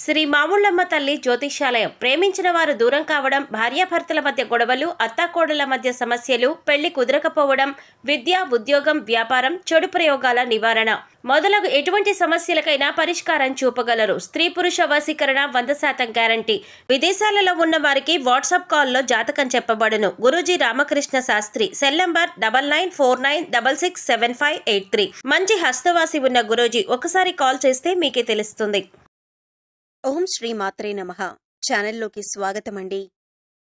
శ్రీ మాముళ్ళమ్మ తల్లి జ్యోతిష్యాలయం. ప్రేమించిన వారు దూరం కావడం, భార్యాభర్తల మధ్య గొడవలు, అత్తాకోడళ్ల మధ్య సమస్యలు, పెళ్లి కుదరకపోవడం, విద్య, ఉద్యోగం, వ్యాపారం, చెడు ప్రయోగాల నివారణ మొదలగు ఎటువంటి సమస్యలకైనా పరిష్కారం చూపగలరు. స్త్రీ పురుష వశీకరణ 100% గ్యారంటీ. విదేశాలలో ఉన్న వారికి వాట్సాప్ కాల్లో జాతకం చెప్పబడును. గురూజీ రామకృష్ణ శాస్త్రి. Cell number 9949667583. మంచి హస్తవాసి ఉన్న గురూజీ. ఒకసారి కాల్ చేస్తే మీకే తెలుస్తుంది. ఓం శ్రీ మాత్రే నమః. ఛానల్లోకి స్వాగతమండి.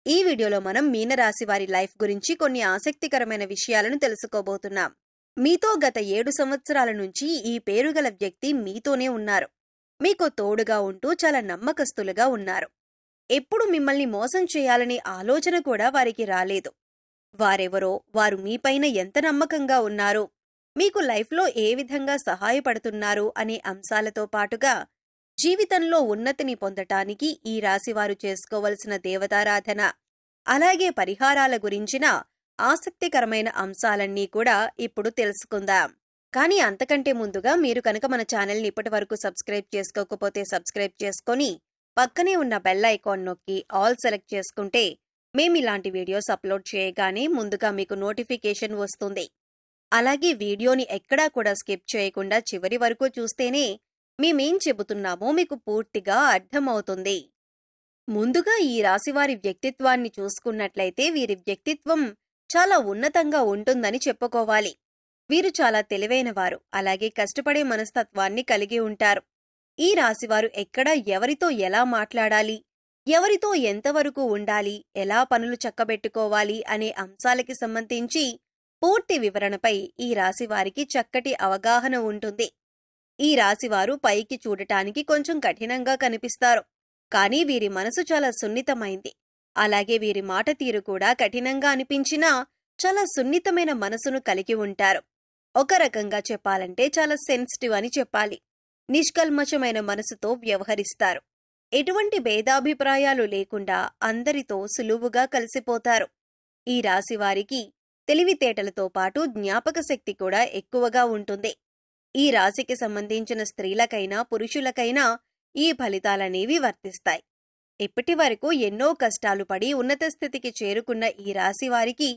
ఈ వీడియోలో మనం మీనరాశి వారి లైఫ్ గురించి కొన్ని ఆసక్తికరమైన విషయాలను తెలుసుకోబోతున్నాం. మీతో గత 7 సంవత్సరాల నుంచి ఈ పేరుగల వ్యక్తి మీతోనే ఉన్నారు. మీకు తోడుగా ఉంటూ చాలా నమ్మకస్తులుగా ఉన్నారు. ఎప్పుడు మిమ్మల్ని మోసం చేయాలనే ఆలోచన కూడా వారికి రాలేదు. వారెవరో, వారు మీపైన ఎంత నమ్మకంగా ఉన్నారు, మీకు లైఫ్లో ఏ విధంగా సహాయపడుతున్నారు అనే అంశాలతో పాటుగా జీవితంలో ఉన్నతిని పొందటానికి ఈ రాశివారు చేసుకోవలసిన దేవతారాధన, అలాగే పరిహారాల గురించిన ఆసక్తికరమైన అంశాలన్నీ కూడా ఇప్పుడు తెలుసుకుందాం. కానీ అంతకంటే ముందుగా మీరు కనుక మన ఛానల్ని ఇప్పటి వరకు సబ్స్క్రైబ్ చేసుకోకపోతే సబ్స్క్రైబ్ చేసుకొని పక్కనే ఉన్న బెల్ ఐకాన్ నొక్కి ఆల్ సెలెక్ట్ చేసుకుంటే మేమిలాంటి వీడియోస్ అప్లోడ్ చేయగానే ముందుగా మీకు నోటిఫికేషన్ వస్తుంది. అలాగే వీడియోని ఎక్కడా కూడా స్కిప్ చేయకుండా చివరి వరకు చూస్తేనే మేమేం చెబుతున్నామో మీకు పూర్తిగా అర్థమవుతుంది. ముందుగా ఈ రాశివారి వ్యక్తిత్వాన్ని చూసుకున్నట్లయితే వీరి వ్యక్తిత్వం చాలా ఉన్నతంగా ఉంటుందని చెప్పుకోవాలి. వీరు చాలా తెలివైనవారు, అలాగే కష్టపడే మనస్తత్వాన్ని కలిగి ఉంటారు. ఈ రాశివారు ఎక్కడ ఎవరితో ఎలా మాట్లాడాలి, ఎవరితో ఎంతవరకు ఉండాలి, ఎలా పనులు చక్కబెట్టుకోవాలి అనే అంశాలకి సంబంధించి పూర్తి వివరణపై ఈ రాశివారికి చక్కటి అవగాహన ఉంటుంది. ఈ రాశివారు పైకి చూడటానికి కొంచెం కఠినంగా కనిపిస్తారు, కానీ వీరి మనసు చాలా సున్నితమైంది. అలాగే వీరి మాట తీరు కూడా కఠినంగా అనిపించినా చాలా సున్నితమైన మనసును కలిగి ఉంటారు. ఒక రకంగా చెప్పాలంటే చాలా సెన్సిటివ్ అని చెప్పాలి. నిష్కల్మషమైన మనసుతో వ్యవహరిస్తారు. ఎటువంటి భేదాభిప్రాయాలు లేకుండా అందరితో సులువుగా కలిసిపోతారు. ఈ రాశివారికి తెలివితేటలతో పాటు జ్ఞాపక శక్తి కూడా ఎక్కువగా ఉంటుంది. ఈ రాశికి సంబంధించిన స్త్రీలకైనా పురుషులకైనా ఈ ఫలితాలనేవి వర్తిస్తాయి. ఇప్పటి వరకు ఎన్నో కష్టాలు పడి ఉన్నత స్థితికి చేరుకున్న ఈ రాశి వారికి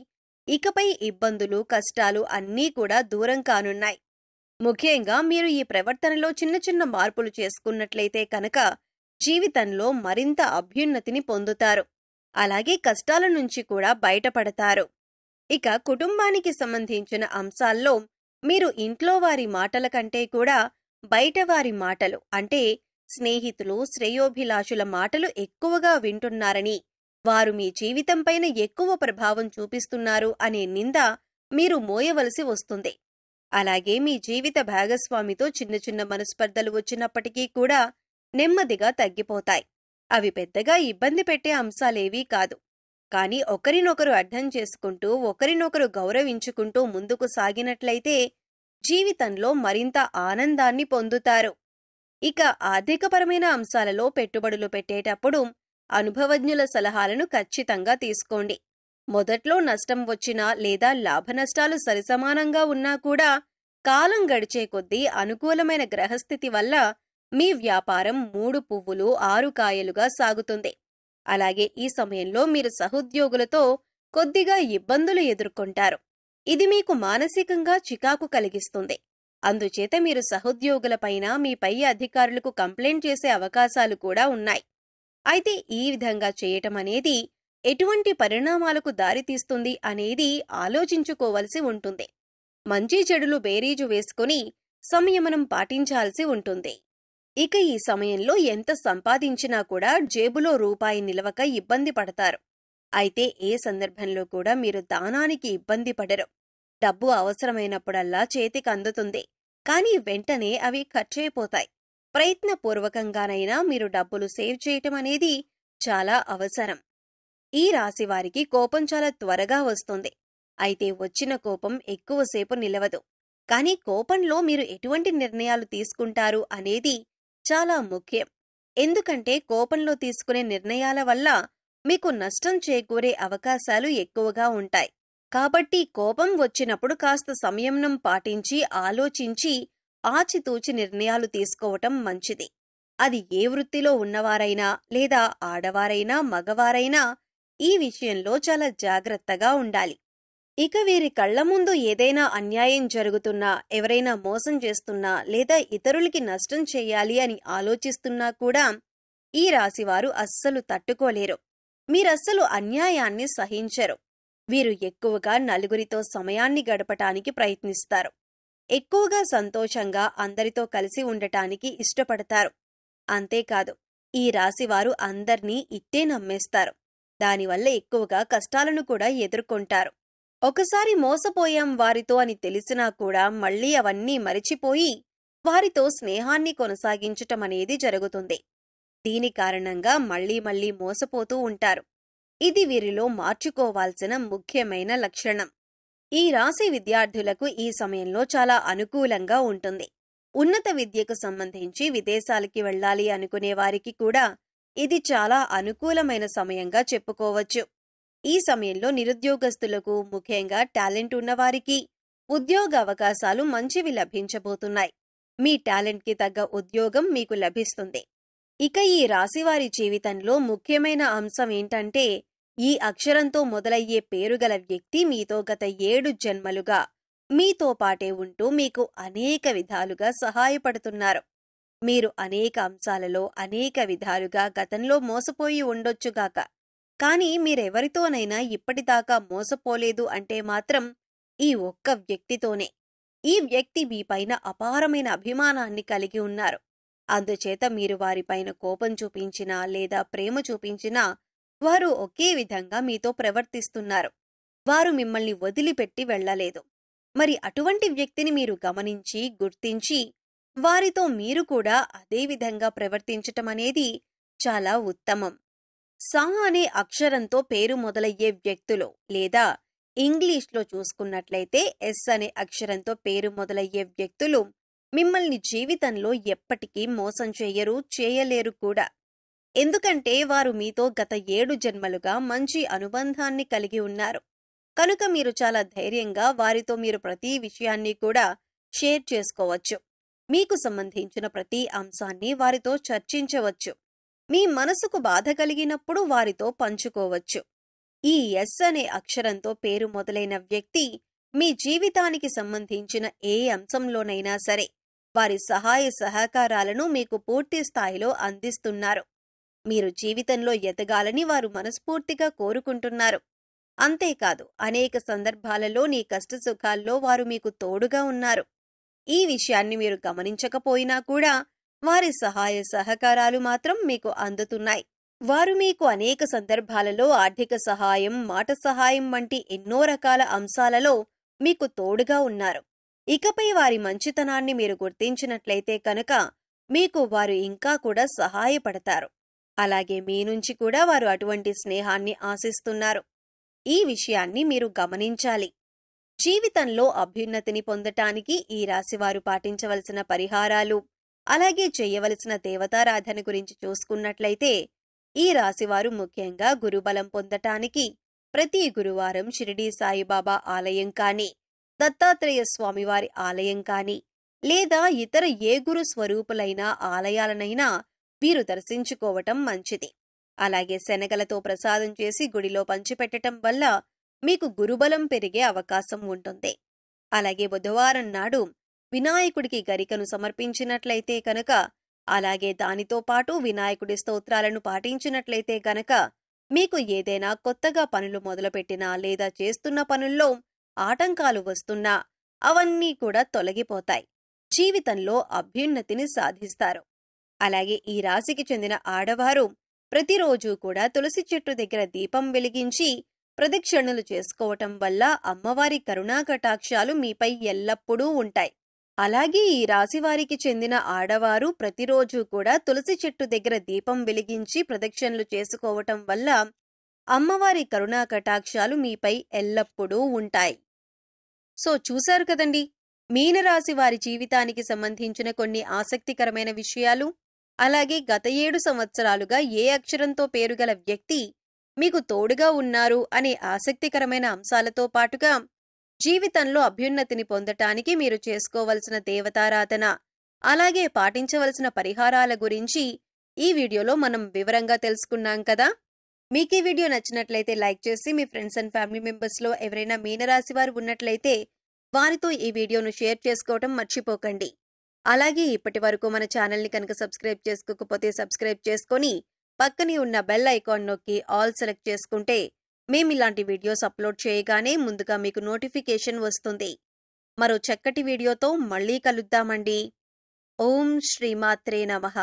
ఇకపై ఇబ్బందులు, కష్టాలు అన్నీ కూడా దూరం కానున్నాయి. ముఖ్యంగా మీరు ఈ ప్రవర్తనలో చిన్న చిన్న మార్పులు చేసుకున్నట్లయితే కనుక జీవితంలో మరింత అభ్యున్నతిని పొందుతారు. అలాగే కష్టాల నుంచి కూడా బయటపడతారు. ఇక కుటుంబానికి సంబంధించిన అంశాల్లో మీరు ఇంట్లో వారి మాటల కంటే కూడా బయట వారి మాటలు, అంటే స్నేహితులు, శ్రేయోభిలాషుల మాటలు ఎక్కువగా వింటున్నారని, వారు మీ జీవితంపైన ఎక్కువ ప్రభావం చూపిస్తున్నారు అనే నింద మీరు మోయవలసి వస్తుంది. అలాగే మీ జీవిత భాగస్వామితో చిన్న చిన్న మనస్పర్ధలు వచ్చినప్పటికీ కూడా నెమ్మదిగా తగ్గిపోతాయి. అవి పెద్దగా ఇబ్బంది పెట్టే అంశాలేవీ కాదు. కానీ ఒకరినొకరు అర్థం చేసుకుంటూ, ఒకరినొకరు గౌరవించుకుంటూ ముందుకు సాగినట్లయితే జీవితంలో మరింత ఆనందాన్ని పొందుతారు. ఇక ఆర్థికపరమైన అంశాలలో పెట్టుబడులు పెట్టేటప్పుడు అనుభవజ్ఞుల సలహాలను ఖచ్చితంగా తీసుకోండి. మొదట్లో నష్టం వచ్చినా లేదా లాభనష్టాలు సరిసమానంగా ఉన్నా కూడా కాలం గడిచే కొద్దీ అనుకూలమైన గ్రహస్థితి వల్ల మీ వ్యాపారం 3 పువ్వులు 6 కాయలుగా సాగుతుంది. అలాగే ఈ సమయంలో మీరు సహోద్యోగులతో కొద్దిగా ఇబ్బందులు ఎదుర్కొంటారు. ఇది మీకు మానసికంగా చికాకు కలిగిస్తుంది. అందుచేత మీరు సహోద్యోగులపైన, మీ పై అధికారులకు కంప్లైంట్ చేసే అవకాశాలు కూడా ఉన్నాయి. అయితే ఈ విధంగా చేయటం అనేది ఎటువంటి పరిణామాలకు దారితీస్తుంది అనేది ఆలోచించుకోవలసి ఉంటుంది. మంచి చెడులు బేరీజు వేసుకుని సంయమనం పాటించాల్సి ఉంటుంది. ఇక ఈ సమయంలో ఎంత సంపాదించినా కూడా జేబులో రూపాయి నిలవక ఇబ్బంది పడతారు. అయితే ఏ సందర్భంలో కూడా మీరు దానానికి ఇబ్బంది పడరు. డబ్బు అవసరమైనప్పుడల్లా చేతికి అందుతుంది, కానీ వెంటనే అవి ఖర్చయిపోతాయి. ప్రయత్నపూర్వకంగానైనా మీరు డబ్బులు సేవ్ చేయటం అనేది చాలా అవసరం. ఈ రాశి వారికి కోపం చాలా త్వరగా వస్తుంది. అయితే వచ్చిన కోపం ఎక్కువసేపు నిలవదు. కానీ కోపంలో మీరు ఎటువంటి నిర్ణయాలు తీసుకుంటారు అనేది చాలా ముఖ్యం. ఎందుకంటే కోపంలో తీసుకునే నిర్ణయాల వల్ల మీకు నష్టం చేకూరే అవకాశాలు ఎక్కువగా ఉంటాయి. కాబట్టి కోపం వచ్చినప్పుడు కాస్త సంయమనం పాటించి ఆలోచించి ఆచితూచి నిర్ణయాలు తీసుకోవటం మంచిది. అది ఏ వృత్తిలో ఉన్నవారైనా లేదా ఆడవారైనా మగవారైనా ఈ విషయంలో చాలా జాగ్రత్తగా ఉండాలి. ఇక వీరి కళ్ల ముందు ఏదైనా అన్యాయం జరుగుతున్నా, ఎవరైనా మోసం చేస్తున్నా లేదా ఇతరులకి నష్టం చేయాలి అని ఆలోచిస్తున్నా కూడా ఈ రాశివారు అస్సలు తట్టుకోలేరు. మీరస్సలు అన్యాయాన్ని సహించరు. వీరు ఎక్కువగా నలుగురితో సమయాన్ని గడపటానికి ప్రయత్నిస్తారు. ఎక్కువగా సంతోషంగా అందరితో కలిసి ఉండటానికి ఇష్టపడతారు. అంతేకాదు, ఈ రాశివారు అందర్నీ ఇట్టే నమ్మేస్తారు. దానివల్ల ఎక్కువగా కష్టాలను కూడా ఎదుర్కొంటారు. ఒకసారి మోసపోయాం వారితో అని తెలిసినా కూడా మళ్లీ అవన్నీ మరిచిపోయి వారితో స్నేహాన్ని కొనసాగించటమనేది జరుగుతుంది. దీని కారణంగా మళ్లీ మోసపోతూ ఉంటారు. ఇది వీరిలో మార్చుకోవాల్సిన ముఖ్యమైన లక్షణం. ఈ రాశి విద్యార్థులకు ఈ సమయంలో చాలా అనుకూలంగా ఉంటుంది. ఉన్నత విద్యకు సంబంధించి విదేశాలకి వెళ్లాలి అనుకునే వారికి కూడా ఇది చాలా అనుకూలమైన సమయంగా చెప్పుకోవచ్చు. ఈ సమయంలో నిరుద్యోగస్తులకు, ముఖ్యంగా టాలెంట్ ఉన్నవారికి ఉద్యోగ అవకాశాలు మంచివి లభించబోతున్నాయి. మీ టాలెంట్కి తగ్గ ఉద్యోగం మీకు లభిస్తుంది. ఇక ఈ రాశివారి జీవితంలో ముఖ్యమైన అంశం ఏంటంటే, ఈ అక్షరంతో మొదలయ్యే పేరుగల వ్యక్తి మీతో గత 7 జన్మలుగా మీతో పాటే ఉంటూ మీకు అనేక విధాలుగా సహాయపడుతున్నారు. మీరు అనేక అంశాలలో అనేక విధాలుగా గతంలో మోసపోయి ఉండొచ్చుగాక, కానీ మీరెవరితోనైనా ఇప్పటిదాకా మోసపోలేదు అంటే మాత్రం ఈ ఒక్క వ్యక్తితోనే. ఈ వ్యక్తి మీపైన అపారమైన అభిమానాన్ని కలిగి ఉన్నారు. అందుచేత మీరు వారిపైన కోపం చూపించినా లేదా ప్రేమ చూపించినా వారు ఒకే విధంగా మీతో ప్రవర్తిస్తున్నారు. వారు మిమ్మల్ని వదిలిపెట్టి వెళ్లలేదు. మరి అటువంటి వ్యక్తిని మీరు గమనించి, గుర్తించి వారితో మీరు కూడా అదే విధంగా ప్రవర్తించటమనేది చాలా ఉత్తమం. సా అనే అక్షరంతో పేరు మొదలయ్యే వ్యక్తులు, లేదా ఇంగ్లీష్లో చూసుకున్నట్లయితే ఎస్ అనే అక్షరంతో పేరు మొదలయ్యే వ్యక్తులు మిమ్మల్ని జీవితంలో ఎప్పటికీ మోసం చెయ్యరు, చేయలేరు కూడా. ఎందుకంటే వారు మీతో గత 7 జన్మలుగా మంచి అనుబంధాన్ని కలిగి ఉన్నారు. కనుక మీరు చాలా ధైర్యంగా వారితో మీరు ప్రతి విషయాన్ని కూడా షేర్ చేసుకోవచ్చు. మీకు సంబంధించిన ప్రతి అంశాన్ని వారితో చర్చించవచ్చు. మీ మనసుకు బాధ కలిగినప్పుడు వారితో పంచుకోవచ్చు. ఈ ఎస్ అనే అక్షరంతో పేరు మొదలైన వ్యక్తి మీ జీవితానికి సంబంధించిన ఏ అంశంలోనైనా సరే వారి సహాయ సహకారాలను మీకు పూర్తి స్థాయిలో అందిస్తున్నారు. మీరు జీవితంలో ఎదగాలని వారు మనస్ఫూర్తిగా కోరుకుంటున్నారు. అంతేకాదు, అనేక సందర్భాలలో నీ కష్టసుఖాల్లో వారు మీకు తోడుగా ఉన్నారు. ఈ విషయాన్ని మీరు గమనించకపోయినా కూడా వారి సహాయ సహకారాలు మాత్రం మీకు అందుతున్నాయి. వారు మీకు అనేక సందర్భాలలో ఆర్థిక సహాయం, మాట సహాయం వంటి ఎన్నో రకాల అంశాలలో మీకు తోడుగా ఉన్నారు. ఇకపై వారి మంచితనాన్ని మీరు గుర్తించినట్లయితే కనుక మీకు వారు ఇంకా కూడా సహాయపడతారు. అలాగే మీ నుంచి కూడా వారు అటువంటి స్నేహాన్ని ఆశిస్తున్నారు. ఈ విషయాన్ని మీరు గమనించాలి. జీవితంలో అభ్యున్నతిని పొందటానికి ఈ రాశివారు పాటించవలసిన పరిహారాలు, అలాగే చేయవలసిన దేవతారాధన గురించి చూసుకున్నట్లయితే, ఈ రాశివారు ముఖ్యంగా గురుబలం పొందటానికి ప్రతి గురువారం షిరిడీ సాయిబాబా ఆలయం కానీ, దత్తాత్రేయ స్వామివారి ఆలయం కానీ, లేదా ఇతర ఏ గురు స్వరూపులైన ఆలయాలనైనా వీరు దర్శించుకోవటం మంచిది. అలాగే శనగలతో ప్రసాదం చేసి గుడిలో పంచిపెట్టటం వల్ల మీకు గురుబలం పెరిగే అవకాశం ఉంటుంది. అలాగే బుధవారం నాడు వినాయకుడికి గరికను సమర్పించినట్లయితే కనుక, అలాగే దానితో పాటు వినాయకుడి స్తోత్రాలను పాటించినట్లయితే కనుక మీకు ఏదైనా కొత్తగా పనులు మొదలుపెట్టినా లేదా చేస్తున్న పనుల్లో ఆటంకాలు వస్తున్నా అవన్నీ కూడా తొలగిపోతాయి. జీవితంలో అభ్యున్నతిని సాధిస్తారు. అలాగే ఈ రాశికి చెందిన ఆడవారు ప్రతిరోజూ కూడా తులసి చెట్టు దగ్గర దీపం వెలిగించి ప్రదక్షిణలు చేసుకోవటం వల్ల అమ్మవారి కరుణా కటాక్షాలు మీపై ఎల్లప్పుడూ ఉంటాయి. అలాగే ఈ రాశివారికి చెందిన ఆడవారు ప్రతిరోజూ కూడా తులసి చెట్టు దగ్గర దీపం వెలిగించి ప్రదక్షిణలు చేసుకోవటం వల్ల అమ్మవారి కరుణా కటాక్షాలు మీపై ఎల్లప్పుడూ ఉంటాయి. సో చూశారు కదండి, మీనరాశి వారి జీవితానికి సంబంధించిన కొన్ని ఆసక్తికరమైన విషయాలు. అలాగే గత 7 సంవత్సరాలుగా ఏ అక్షరంతో పేరుగల వ్యక్తి మీకు తోడుగా ఉన్నారు అనే ఆసక్తికరమైన అంశాలతో పాటుగా జీవితంలో అభ్యున్నతిని పొందటానికి మీరు చేసుకోవలసిన దేవతారాధన, అలాగే పాటించవలసిన పరిహారాల గురించి ఈ వీడియోలో మనం వివరంగా తెలుసుకున్నాం కదా. మీకు ఈ వీడియో నచ్చినట్లయితే లైక్ చేసి మీ ఫ్రెండ్స్ అండ్ ఫ్యామిలీ మెంబర్స్లో ఎవరైనా మీనరాశి వారు ఉన్నట్లయితే వారితో ఈ వీడియోను షేర్ చేసుకోవడం మర్చిపోకండి. అలాగే ఇప్పటి వరకు మన ఛానల్ని కనుక సబ్స్క్రైబ్ చేసుకోకపోతే సబ్స్క్రైబ్ చేసుకొని పక్కనే ఉన్న బెల్ ఐకాన్ నొక్కి ఆల్ సెలెక్ట్ చేసుకుంటే మేము ఇలాంటి వీడియోస్ అప్లోడ్ చేయగానే ముందుగా మీకు నోటిఫికేషన్ వస్తుంది. మరో చక్కటి వీడియోతో మళ్ళీ కలుద్దామండి. ఓం శ్రీమాత్రే నమః.